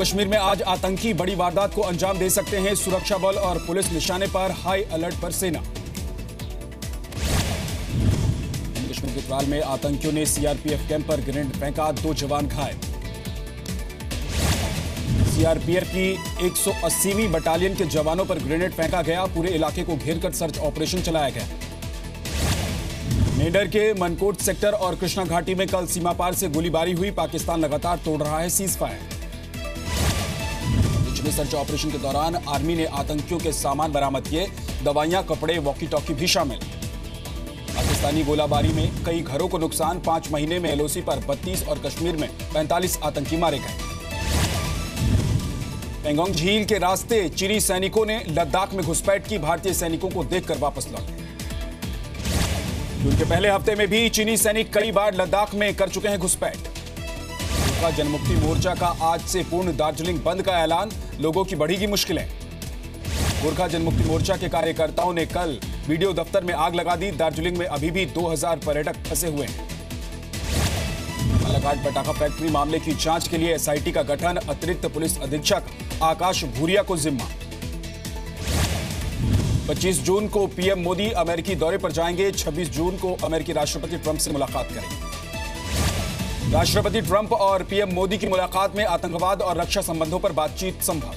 कश्मीर में आज आतंकी बड़ी वारदात को अंजाम दे सकते हैं। सुरक्षा बल और पुलिस निशाने पर, हाई अलर्ट पर सेना। कश्मीर के त्राल में आतंकियों ने सीआरपीएफ कैंप पर ग्रेनेड फेंका, 2 जवान घायल। सीआरपीएफ की 180वीं बटालियन के जवानों पर ग्रेनेड फेंका गया। पूरे इलाके को घेरकर सर्च ऑपरेशन चलाया गया। मेंढर के मनकोट सेक्टर और कृष्णा घाटी में कल सीमा पार से गोलीबारी हुई। पाकिस्तान लगातार तोड़ रहा है सीज फायर। पिछले सर्च ऑपरेशन के दौरान आर्मी ने आतंकियों के सामान बरामद किए, दवाइयां, कपड़े, वॉकी टॉकी भी शामिल। पाकिस्तानी गोलाबारी में कई घरों को नुकसान। 5 महीने में एलओसी पर 32 और कश्मीर में 45 आतंकी मारे गए। पेंगोंग झील के रास्ते चीनी सैनिकों ने लद्दाख में घुसपैठ की। भारतीय सैनिकों को देखकर वापस लौटे। जून के पहले हफ्ते में भी चीनी सैनिक कई बार लद्दाख में कर चुके हैं घुसपैठ। गोरखा जनमुक्ति मोर्चा का आज से पूर्ण दार्जिलिंग बंद का ऐलान। लोगों की बढ़ेगी मुश्किलें। गोरखा जनमुक्ति मोर्चा के कार्यकर्ताओं ने कल वीडियो दफ्तर में आग लगा दी। दार्जिलिंग में अभी भी 2000 पर्यटक फंसे हुए हैं। बालाघाट पटाखा फैक्ट्री मामले की जांच के लिए एसआईटी का गठन। अतिरिक्त पुलिस अधीक्षक आकाश भूरिया को जिम्मा। 25 जून को पीएम मोदी अमेरिकी दौरे पर जाएंगे। 26 जून को अमेरिकी राष्ट्रपति ट्रंप से मुलाकात करेंगे। राष्ट्रपति ट्रंप और पीएम मोदी की मुलाकात में आतंकवाद और रक्षा संबंधों पर बातचीत संभव।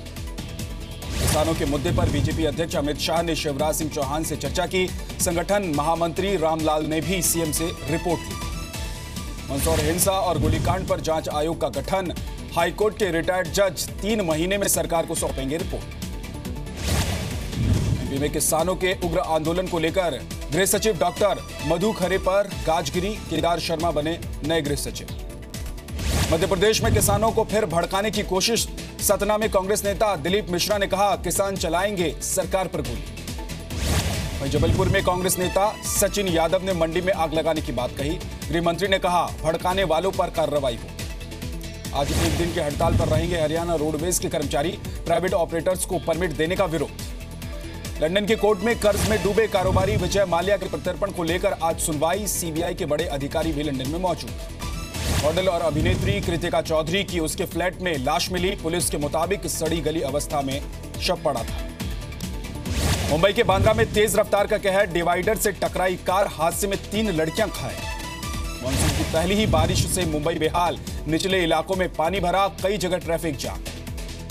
किसानों के मुद्दे पर बीजेपी अध्यक्ष अमित शाह ने शिवराज सिंह चौहान से चर्चा की। संगठन महामंत्री रामलाल ने भी सीएम से रिपोर्ट ली। मंदसौर हिंसा और गोलीकांड पर जांच आयोग का गठन। हाईकोर्ट के रिटायर्ड जज 3 महीने में सरकार को सौंपेंगे रिपोर्ट। एमपी में किसानों के उग्र आंदोलन को लेकर गृह सचिव डॉक्टर मधु खरे पर गाजगिरी। केदार शर्मा बने नए गृह सचिव। मध्य प्रदेश में किसानों को फिर भड़काने की कोशिश। सतना में कांग्रेस नेता दिलीप मिश्रा ने कहा, किसान चलाएंगे सरकार पर गोली। वहीं जबलपुर में कांग्रेस नेता सचिन यादव ने मंडी में आग लगाने की बात कही। गृह मंत्री ने कहा, भड़काने वालों पर कार्रवाई हो। आज 1 दिन की हड़ताल पर रहेंगे हरियाणा रोडवेज के कर्मचारी। प्राइवेट ऑपरेटर्स को परमिट देने का विरोध। लंदन की कोर्ट में कर्ज में डूबे कारोबारी विजय माल्या के प्रत्यर्पण को लेकर आज सुनवाई। सीबीआई के बड़े अधिकारी भी लंदन में मौजूद। मॉडल और अभिनेत्री कृतिका चौधरी की उसके फ्लैट में लाश मिली। पुलिस के मुताबिक सड़ी गली अवस्था में शव पड़ा था। मुंबई के बांद्रा में तेज रफ्तार का कहर। डिवाइडर से टकराई कार। हादसे में 3 लड़कियां घायल। मानसून की पहली ही बारिश से मुंबई बेहाल। निचले इलाकों में पानी भरा। कई जगह ट्रैफिक जाम।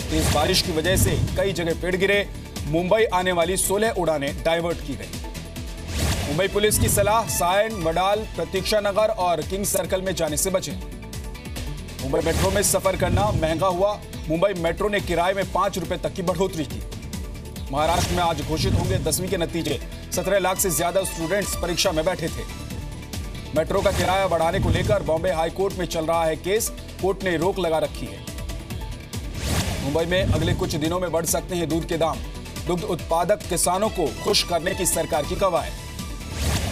तेज बारिश की वजह से कई जगह पेड़ गिरे। मुंबई आने वाली 16 उड़ानें डाइवर्ट की गई। मुंबई पुलिस की सलाह, सायन, वडाल, प्रतीक्षा नगर और किंग सर्कल में जाने से बचें। मुंबई मेट्रो में सफर करना महंगा हुआ। मुंबई मेट्रो ने किराए में 5 रुपए तक की बढ़ोतरी की। महाराष्ट्र में आज घोषित होंगे 10वीं के नतीजे। 17 लाख से ज्यादा स्टूडेंट्स परीक्षा में बैठे थे। मेट्रो का किराया बढ़ाने को लेकर बॉम्बे हाई कोर्ट में चल रहा है केस। कोर्ट ने रोक लगा रखी है। मुंबई में अगले कुछ दिनों में बढ़ सकते हैं दूध के दाम। दुग्ध उत्पादक किसानों को खुश करने की सरकार की कवायद।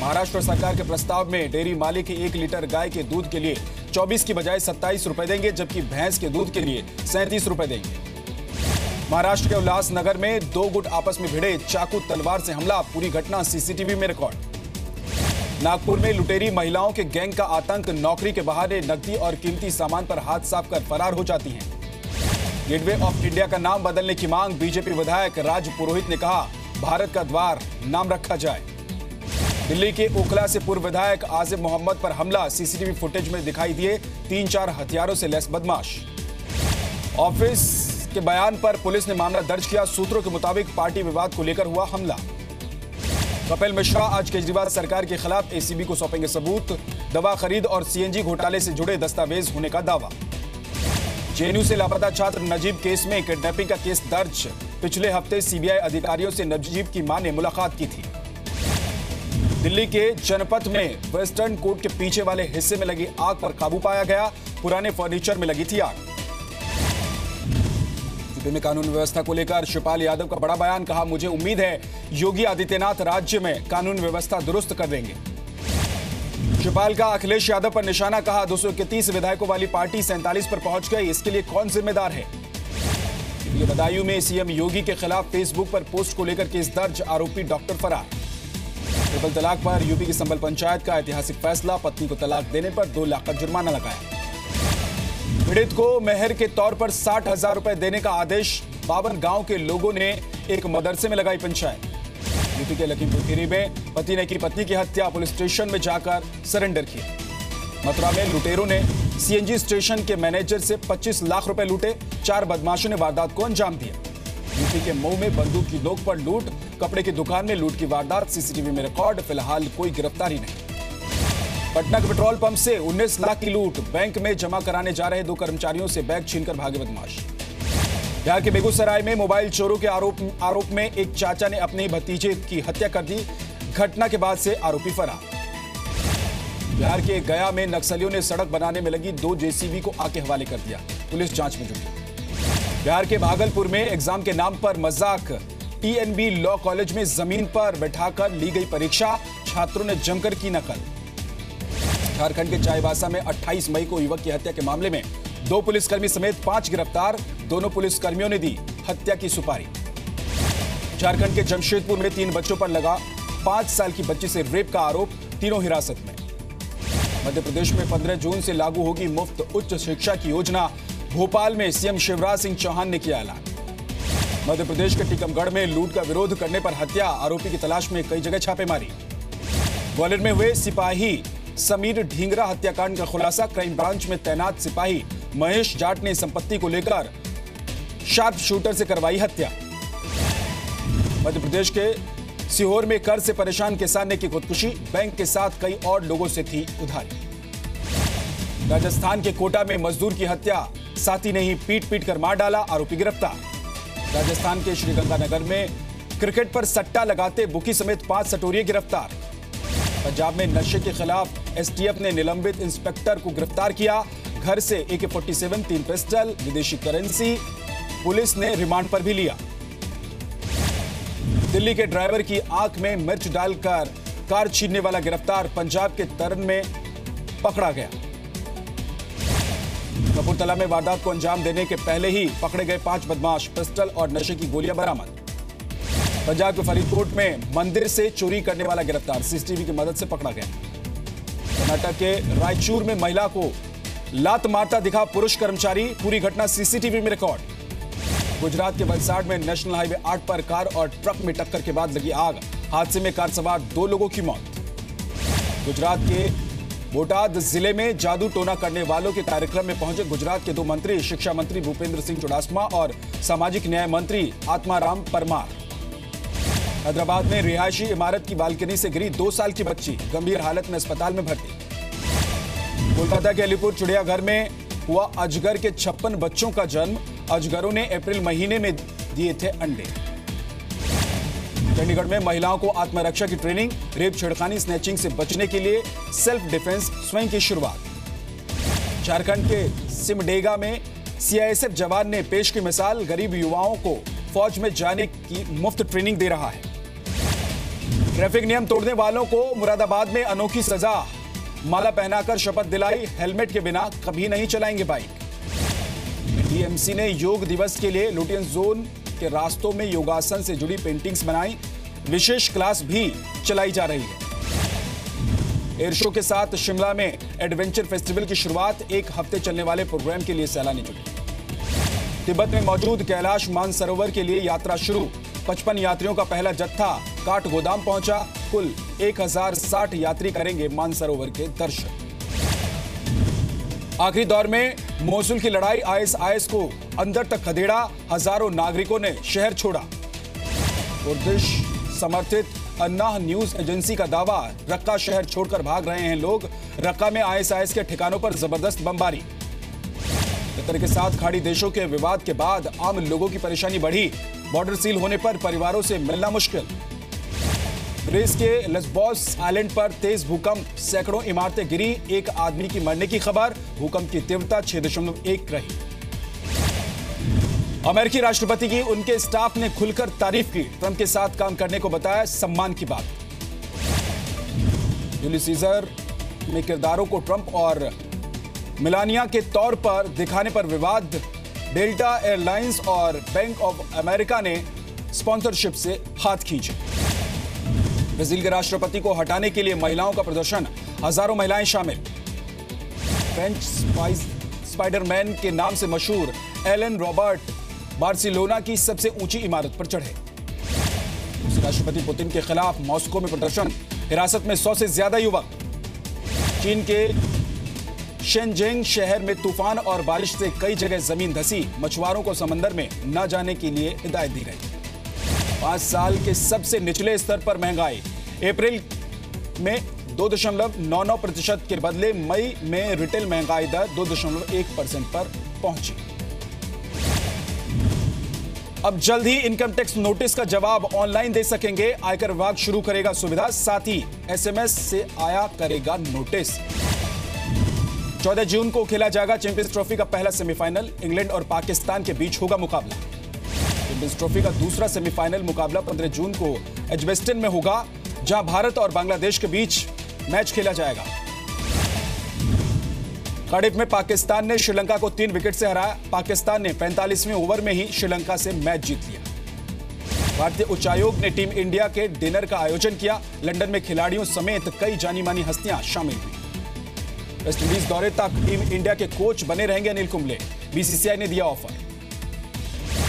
महाराष्ट्र सरकार के प्रस्ताव में डेयरी मालिक 1 लीटर गाय के दूध के लिए 24 की बजाय 27 रुपए देंगे, जबकि भैंस के दूध के लिए 37 रुपए देंगे। महाराष्ट्र के उल्लासनगर में 2 गुट आपस में भिड़े। चाकू तलवार से हमला। पूरी घटना सीसीटीवी में रिकॉर्ड। नागपुर में लुटेरी महिलाओं के गैंग का आतंक। नौकरी के बहाने नकदी और कीमती सामान पर हाथ साफ कर फरार हो जाती हैं। गेटवे ऑफ इंडिया का नाम बदलने की मांग। बीजेपी विधायक राज पुरोहित ने कहा, भारत का द्वार नाम रखा जाए। दिल्ली के ओखला से पूर्व विधायक आसिफ मोहम्मद पर हमला। सीसीटीवी फुटेज में दिखाई दिए 3-4 हथियारों से लैस बदमाश। ऑफिस के बयान पर पुलिस ने मामला दर्ज किया। सूत्रों के मुताबिक पार्टी विवाद को लेकर हुआ हमला। कपिल मिश्रा आज केजरीवाल सरकार के खिलाफ एसीबी को सौंपेंगे सबूत। दवा खरीद और सीएनजी घोटाले से जुड़े दस्तावेज होने का दावा। जेएनयू से लापता छात्र नजीब केस में किडनैपिंग का केस दर्ज। पिछले हफ्ते सीबीआई अधिकारियों से नजीब की मां ने मुलाकात की थी। दिल्ली के जनपथ में वेस्टर्न कोर्ट के पीछे वाले हिस्से में लगी आग पर काबू पाया गया। पुराने फर्नीचर में लगी थी आग। यूपी में कानून व्यवस्था को लेकर शिवपाल यादव का बड़ा बयान। कहा, मुझे उम्मीद है योगी आदित्यनाथ राज्य में कानून व्यवस्था दुरुस्त कर देंगे। शिवपाल का अखिलेश यादव पर निशाना। कहा, 231 विधायकों वाली पार्टी 47 पर पहुंच गई। इसके लिए कौन जिम्मेदार है। बदायूं में सीएम योगी के खिलाफ फेसबुक पर पोस्ट को लेकर केस दर्ज। आरोपी डॉक्टर फरार। ट्रिपल तलाक पर यूपी की संभल पंचायत का ऐतिहासिक फैसला। पत्नी को तलाक देने पर 2 लाख का जुर्माना लगाया। पीड़ित को मेहर के तौर पर 60,000 रुपए देने का आदेश। 52 गांव के लोगों ने एक मदरसे में लगाई पंचायत। यूपी के लखीमपुर खीरी में पति ने की पत्नी की हत्या, पुलिस स्टेशन में जाकर सरेंडर किया। मथुरा में लुटेरों ने सीएनजी स्टेशन के मैनेजर से 25 लाख रुपए लूटे। 4 बदमाशों ने वारदात को अंजाम दिया। यूपी के मऊ में बंदूक की नोक पर लूट, कपड़े की दुकान में लूट की वारदात, सीसीटीवी में रिकॉर्ड। फिलहाल कोई गिरफ्तारी नहीं। पटना के पेट्रोल पंप से 19 लाख की लूट, बैंक में जमा कराने जा रहे 2 कर्मचारियों से बैग छीनकर भागे बदमाश। बिहार के बेगूसराय में मोबाइल चोरों के आरोप में एक चाचा ने अपने भतीजे की हत्या कर दी। घटना के बाद से आरोपी फरार। बिहार के गया में नक्सलियों ने सड़क बनाने में लगी 2 जेसीबी को आग के हवाले कर दिया। पुलिस जांच में जुटी। बिहार के भागलपुर में एग्जाम के नाम पर मजाक, टीएनबी लॉ कॉलेज में जमीन पर बैठाकर ली गई परीक्षा, छात्रों ने जमकर की नकल। झारखंड के चाईबासा में 28 मई को युवक की हत्या के मामले में 2 पुलिसकर्मी समेत 5 गिरफ्तार। दोनों पुलिसकर्मियों ने दी हत्या की सुपारी। झारखंड के जमशेदपुर में 3 बच्चों पर लगा 5 साल की बच्ची से रेप का आरोप, तीनों हिरासत में। मध्य प्रदेश में 15 जून से लागू होगी मुफ्त उच्च शिक्षा की योजना। भोपाल में सीएम शिवराज सिंह चौहान ने किया ऐलान। मध्य प्रदेश के टीकमगढ़ में लूट का विरोध करने पर हत्या, आरोपी की तलाश में कई जगह छापेमारी। ग्वालियर में हुए सिपाही समीर ढींगरा हत्याकांड का खुलासा, क्राइम ब्रांच में तैनात सिपाही महेश जाट ने संपत्ति को लेकर शार्प शूटर से करवाई हत्या। मध्य प्रदेश के सीहोर में कर्ज से परेशान किसान ने की खुदकुशी, बैंक के साथ कई और लोगों से थी उधारी। राजस्थान के कोटा में मजदूर की हत्या, साथी ने ही पीट कर मार डाला, आरोपी गिरफ्तार। राजस्थान के श्रीगंगानगर में क्रिकेट पर सट्टा लगाते बुकी समेत 5 सटोरिये गिरफ्तार। पंजाब में नशे के खिलाफ एसटीएफ ने निलंबित इंस्पेक्टर को गिरफ्तार किया। घर से AK-47, 3 पिस्टल, विदेशी करेंसी पुलिस ने रिमांड पर भी लिया। दिल्ली के ड्राइवर की आंख में मिर्च डालकर कार छीनने वाला गिरफ्तार, पंजाब के तरन में पकड़ा गया। कपूरथला में वारदात को अंजाम देने के पहले ही पकड़े गए 5 बदमाश, पिस्टल और नशे की गोलियां बरामद। पंजाब के फरीदकोट में मंदिर से चोरी करने वाला गिरफ्तार, सीसीटीवी की मदद से पकड़ा गया। कर्नाटक के रायचूर में महिला को लात मारता दिखा पुरुष कर्मचारी, पूरी घटना सीसीटीवी में रिकॉर्ड। गुजरात के वलसाड में नेशनल हाईवे 8 पर कार और ट्रक में टक्कर के बाद लगी आग, हादसे में कार सवार 2 लोगों की मौत। गुजरात के बोटाद जिले में जादू टोना करने वालों के कार्यक्रम में पहुंचे गुजरात के 2 मंत्री, शिक्षा मंत्री भूपेंद्र सिंह चुडासमा और सामाजिक न्याय मंत्री आत्माराम परमार। हैदराबाद में रिहायशी इमारत की बालकनी से गिरी 2 साल की बच्ची, गंभीर हालत में अस्पताल में भर्ती। कोलकाता के अलीपुर चिड़ियाघर में हुआ अजगर के 56 बच्चों का जन्म, अजगरों ने अप्रैल महीने में दिए थे अंडे। चंडीगढ़ में महिलाओं को आत्मरक्षा की ट्रेनिंग, रेप, छेड़खानी, स्नैचिंग से बचने के लिए सेल्फ डिफेंस स्वयं की शुरुआत। झारखंड के सिमडेगा में सीआईएसएफ जवान ने पेश की मिसाल, गरीब युवाओं को फौज में जाने की मुफ्त ट्रेनिंग दे रहा है। ट्रैफिक नियम तोड़ने वालों को मुरादाबाद में अनोखी सजा, माला पहनाकर शपथ दिलाई, हेलमेट के बिना कभी नहीं चलाएंगे बाइक। टीएमसी ने योग दिवस के लिए लुटियन जोन के रास्तों में योगासन से जुड़ी पेंटिंग्स बनाई, विशेष क्लास भी चलाई जा रही है। एयर शो के साथ शिमला में एडवेंचर फेस्टिवल की शुरुआत, 1 हफ्ते चलने वाले प्रोग्राम के लिए सैलानी जुटे। तिब्बत में मौजूद कैलाश मानसरोवर के लिए यात्रा शुरू, 55 यात्रियों का पहला जत्था काठगोदाम पहुंचा। कुल 1060 यात्री करेंगे मानसरोवर के दर्शन। आखिरी दौर में मोसुल की लड़ाई, आईएसआईएस को अंदर तक खदेड़ा, हजारों नागरिकों ने शहर छोड़ा। कुर्दिश समर्थित अन्ना न्यूज एजेंसी का दावा, रक्का शहर छोड़कर भाग रहे हैं लोग। रक्का में आईएसआईएस के ठिकानों पर जबरदस्त बमबारी। कतर के साथ खाड़ी देशों के विवाद के बाद आम लोगों की परेशानी बढ़ी, बॉर्डर सील होने पर परिवारों से मिलना मुश्किल। ग्रीस के लेस्बोस आइलैंड पर तेज भूकंप, सैकड़ों इमारतें गिरी, 1 आदमी की मरने की खबर। भूकंप की तीव्रता 6.1 रही। अमेरिकी राष्ट्रपति की उनके स्टाफ ने खुलकर तारीफ की, ट्रंप के साथ काम करने को बताया सम्मान की बात। जूलियस सीजर में किरदारों को ट्रंप और मेलानिया के तौर पर दिखाने पर विवाद। डेल्टा एयरलाइंस और बैंक ऑफ अमेरिका ने स्पॉन्सरशिप से हाथ खींचे। ब्राजील के राष्ट्रपति को हटाने के लिए महिलाओं का प्रदर्शन, हजारों महिलाएं शामिल। फ्रेंच स्पाइडरमैन के नाम से मशहूर एलन रॉबर्ट बार्सिलोना की सबसे ऊंची इमारत पर चढ़े। राष्ट्रपति पुतिन के खिलाफ मॉस्को में प्रदर्शन, हिरासत में 100 से ज्यादा युवक। चीन के शेनजेंग शहर में तूफान और बारिश से कई जगह जमीन धंसी, मछुआरों को समंदर में न जाने के लिए हिदायत दी गई। 5 साल के सबसे निचले स्तर पर महंगाई, अप्रैल में 2.99% के बदले मई में रिटेल महंगाई दर 2.1% पर पहुंची। अब जल्द ही इनकम टैक्स नोटिस का जवाब ऑनलाइन दे सकेंगे। आयकर विभाग शुरू करेगा सुविधा, साथ ही एसएमएस से आया करेगा नोटिस। 14 जून को खेला जाएगा चैंपियंस ट्रॉफी का पहला सेमीफाइनल, इंग्लैंड और पाकिस्तान के बीच होगा मुकाबला। चैंपियंस ट्रॉफी का दूसरा सेमीफाइनल मुकाबला 15 जून को एजबेस्टन में होगा, जहां भारत और बांग्लादेश के बीच मैच खेला जाएगा। कार्डिफ में पाकिस्तान ने श्रीलंका को 3 विकेट से हराया। पाकिस्तान ने 45वें ओवर में ही श्रीलंका से मैच जीत लिया। भारतीय उच्चायोग ने टीम इंडिया के डिनर का आयोजन किया। लंदन में खिलाड़ियों समेत कई जानी मानी हस्तियां शामिल हुई। वेस्टइंडीज दौरे तक टीम इंडिया के कोच बने रहेंगे अनिल कुंबले, बीसीसीआई ने दिया ऑफर।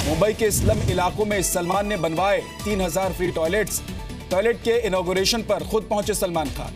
मुंबई के स्लम इलाकों में सलमान ने बनवाए 3000 फ्री टॉयलेट्स। टॉयलेट के इनॉग्रेशन पर खुद पहुंचे सलमान खान।